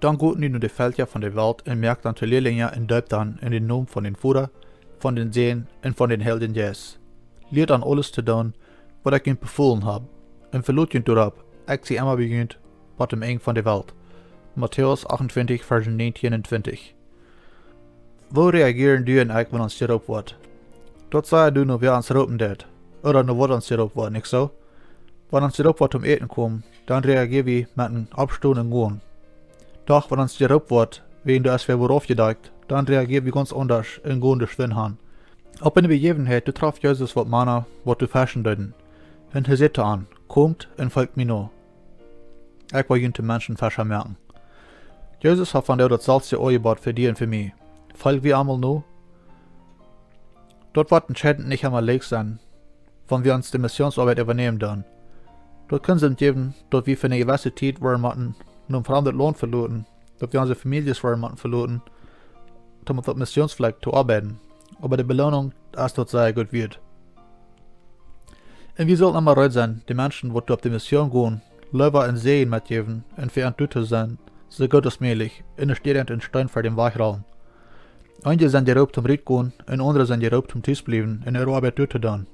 Dan gaat nu naar de veldja van de wereld en merkt aan de leerlingen en doopt dan in de naam van den Vader, van den Zeen en van den Heiligen Geest. Leert dan alles te doen wat ik je bevolen heb. En verloot je erop, ik zie immer begint, wat hem eng van de wereld. Matthäus 28, vers 19 en 20. Wo reageren du en ik wanneer ons hierop wordt? Dat zei du nog weer ons roepen deed. Oder nog wat ons hierop wordt, niet zo? Wanneer ons hierop wordt om eten komen, dan reageren we met een opstoot en gaan. Doch wanneer ons hierop wordt, wegen du es weer wordt aufgedeckt, dan reageren we ganz anders en gaan dus aan. Op een begevenheid du traf Jezus wat mannen wat du fashion deden. En hij zette aan, komt en volgt mij na. Ik wil jullie mensen fashion merken. Jezus hat von der datzelfde aangebod für die en für mij. Volg wie allemaal nu? Dort wird entscheidend nicht einmal leeg sein, wenn wir uns die Missionsarbeit übernehmen dann. Dort können sie geben, dort wir für eine gewisse Zeit wollen machen, nur fremdes Lohn verloren, dort wir unsere Familien wollen machen verloren, damit das Missionsfleck zu arbeiten. Aber die Belohnung, das dort sehr gut wird. Und wir sollten einmal reut sein, die Menschen, die auf die Mission gehen, lieber in Seen mitgeben und für ein Tüte sein, so gut als möglich, in der Stehend in Stein für den Weichrollen. Einige sind geroept om riet gaan en anderen zijn geroept om thuis blijven en ihre Arbeit te doen.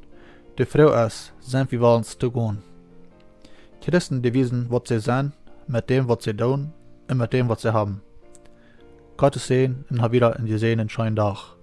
De vrouw is, zijn wie willens te gaan. Christen die wissen, wat sie zijn, mit dem, was sie doen en mit dem, was sie haben. Gottes Segen und hab wieder einen gesehenen schönen Tag.